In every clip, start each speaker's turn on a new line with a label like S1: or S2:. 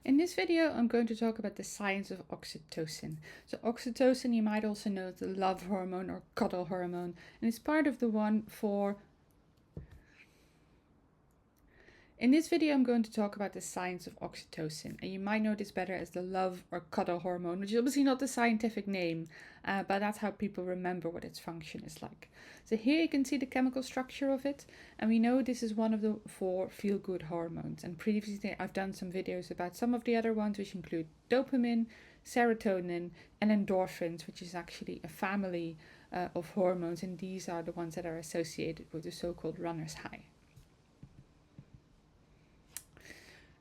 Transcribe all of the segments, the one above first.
S1: In this video, I'm going to talk about the science of oxytocin. So oxytocin, you might also know the love hormone or cuddle hormone, and it's part of the one for... In this video, I'm going to talk about the science of oxytocin, and you might know this better as the love or cuddle hormone, which is obviously not the scientific name, but that's how people remember what its function is like. So here you can see the chemical structure of it, and we know this is one of the 4 feel-good hormones. And previously I've done some videos about some of the other ones, which include dopamine, serotonin, and endorphins, which is actually a family of hormones, and these are the ones that are associated with the so-called runner's high.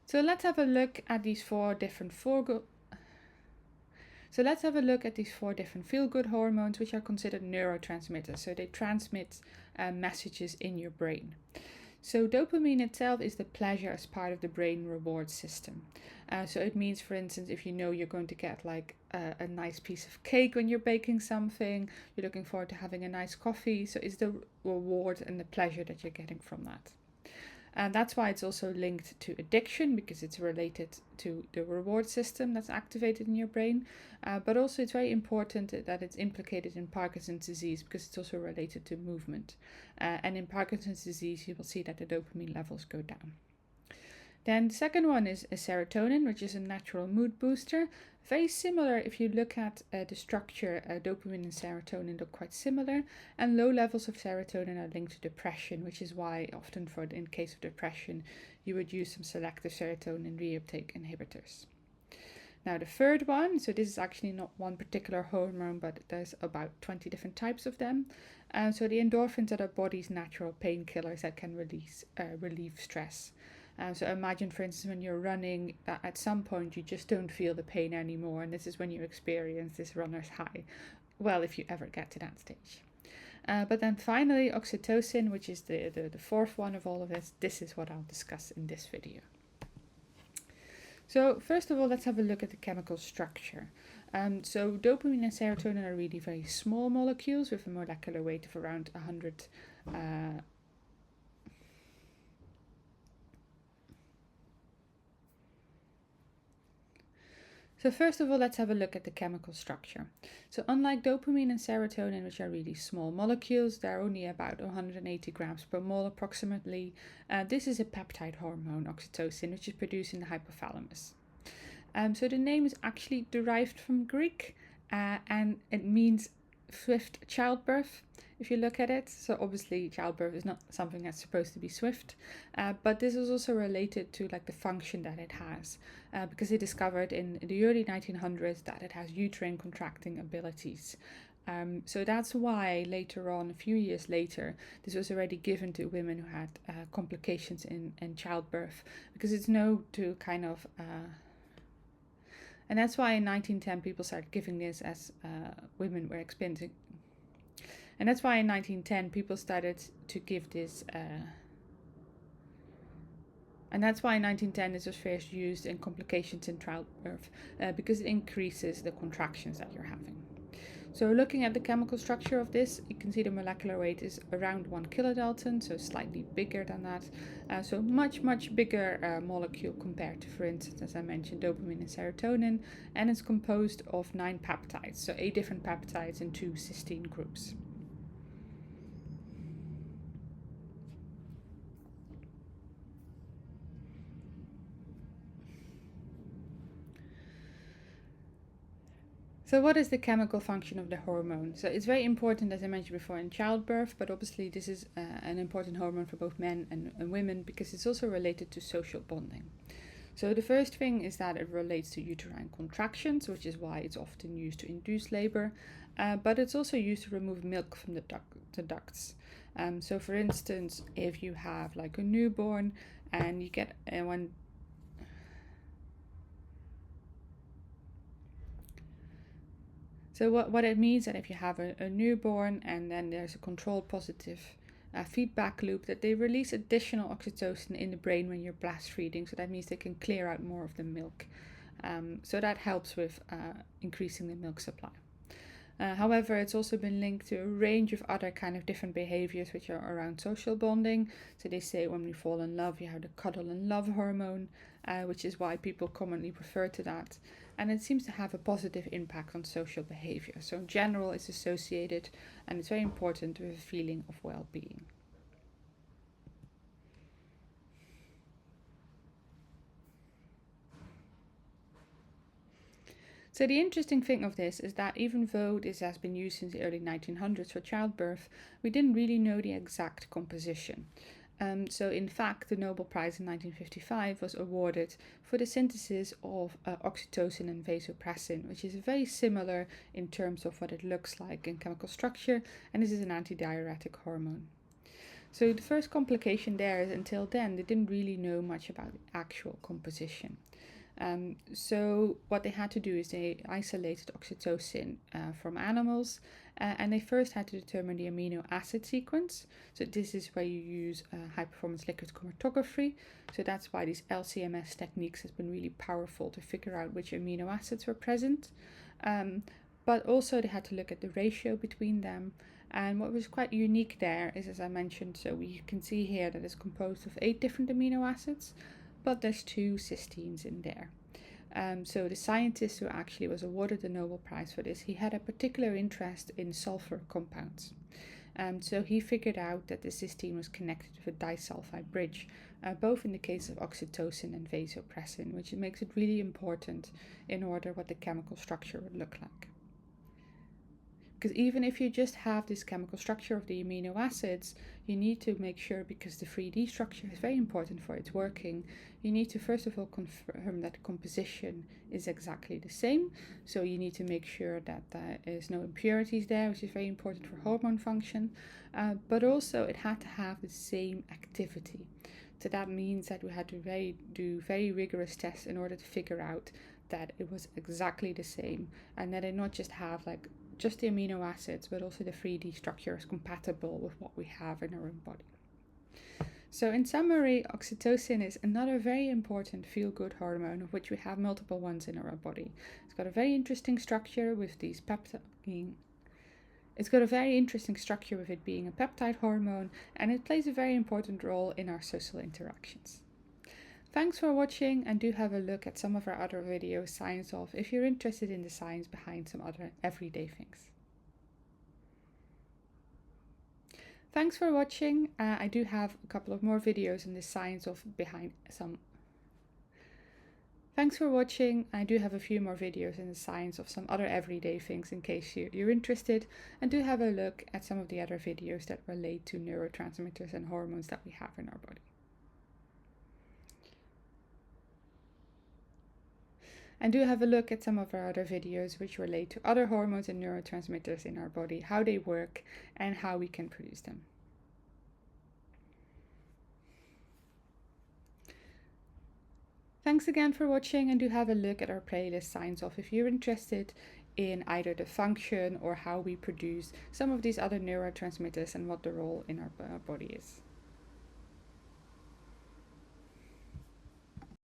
S1: So let's have a look at these 4 different feel-good hormones, which are considered neurotransmitters. So they transmit messages in your brain. So dopamine itself is the pleasure as part of the brain reward system. So it means, for instance, if you know you're going to get like a nice piece of cake when you're baking something, you're looking forward to having a nice coffee. So it's the reward and the pleasure that you're getting from that. And that's why it's also linked to addiction, because it's related to the reward system that's activated in your brain. But also it's very important that it's implicated in Parkinson's disease, because it's also related to movement. And in Parkinson's disease, you will see that the dopamine levels go down. Then the second one is serotonin, which is a natural mood booster. Very similar, if you look at the structure, dopamine and serotonin look quite similar. And low levels of serotonin are linked to depression, which is why often in case of depression, you would use some selective serotonin reuptake inhibitors. Now the third one, so this is actually not one particular hormone, but there's about 20 different types of them. So the endorphins are our body's natural painkillers that can relieve stress. So imagine, for instance, when you're running, that at some point you just don't feel the pain anymore, and this is when you experience this runner's high. Well, if you ever get to that stage. But then finally, oxytocin, which is the fourth one of all of this is what I'll discuss in this video. So first of all, let's have a look at the chemical structure. So dopamine and serotonin are really very small molecules with a molecular weight of around 100 So first of all, let's have a look at the chemical structure. So unlike dopamine and serotonin, which are really small molecules, they're only about 180 grams per mole approximately. This is a peptide hormone, oxytocin, which is produced in the hypothalamus. So the name is actually derived from Greek, and it means swift childbirth, if you look at it. So obviously childbirth is not something that's supposed to be swift, but this is also related to like the function that it has, because they discovered in the early 1900s that it has uterine contracting abilities. So that's why later on, a few years later, this was already given to women who had complications in childbirth, because it's known to kind of... And that's why in 1910 people started giving this as women were experiencing. And that's why in 1910 people started to give this. And that's why in 1910 this was first used in complications in childbirth, because it increases the contractions that you're having. So looking at the chemical structure of this, you can see the molecular weight is around 1 kilodalton, so slightly bigger than that. So much bigger molecule compared to, for instance, as I mentioned, dopamine and serotonin. And it's composed of 9 peptides, so 8 different peptides in 2 cysteine groups. So what is the chemical function of the hormone? So it's very important, as I mentioned before, in childbirth, but obviously this is an important hormone for both men and women, because it's also related to social bonding. So the first thing is that it relates to uterine contractions, which is why it's often used to induce labor, but it's also used to remove milk from the ducts. So for instance, if you have like a newborn and you get So what it means that if you have a newborn and then there's a controlled positive feedback loop, that they release additional oxytocin in the brain when you're breastfeeding. So that means they can clear out more of the milk. So that helps with increasing the milk supply. However, it's also been linked to a range of other kind of different behaviors which are around social bonding. So they say when we fall in love, you have the cuddle and love hormone. which is why people commonly refer to that. And it seems to have a positive impact on social behavior. So in general, it's associated and it's very important with a feeling of well-being. So the interesting thing of this is that even though this has been used since the early 1900s for childbirth, we didn't really know the exact composition. So in fact, the Nobel Prize in 1955 was awarded for the synthesis of oxytocin and vasopressin, which is very similar in terms of what it looks like in chemical structure, and this is an antidiuretic hormone. So the first complication there is until then they didn't really know much about the actual composition. So what they had to do is they isolated oxytocin from animals, and they first had to determine the amino acid sequence. So this is where you use high performance liquid chromatography. So that's why these LCMS techniques has been really powerful to figure out which amino acids were present. But also they had to look at the ratio between them. And what was quite unique there is, as I mentioned, so we can see here that it's composed of 8 different amino acids, but there's 2 cysteines in there. So the scientist who actually was awarded the Nobel Prize for this, he had a particular interest in sulfur compounds. So he figured out that the cysteine was connected with a disulfide bridge, both in the case of oxytocin and vasopressin, which makes it really important in order what the chemical structure would look like. Because even if you just have this chemical structure of the amino acids, you need to make sure, because the 3D structure is very important for its working, you need to first of all confirm that the composition is exactly the same. So you need to make sure that there is no impurities there, which is very important for hormone function. But also it had to have the same activity. So that means that we had to do very rigorous tests in order to figure out that it was exactly the same, and that it not just have like just the amino acids, but also the 3D structure is compatible with what we have in our own body. So in summary, oxytocin is another very important feel-good hormone, of which we have multiple ones in our body. It's got a very interesting structure with these peptide. It's got a very interesting structure with it being a peptide hormone, and it plays a very important role in our social interactions. Thanks for watching, and do have a look at some of our other videos, Science of, if you're interested in the science behind some other everyday things. Thanks for watching. I do have a couple of more videos in the science of behind some. Thanks for watching. I do have a few more videos in the science of some other everyday things in case you're interested, and do have a look at some of the other videos that relate to neurotransmitters and hormones that we have in our body. And do have a look at some of our other videos which relate to other hormones and neurotransmitters in our body, how they work and how we can produce them. Thanks again for watching, and do have a look at our playlist Science Of if you're interested in either the function or how we produce some of these other neurotransmitters and what the role in our body is.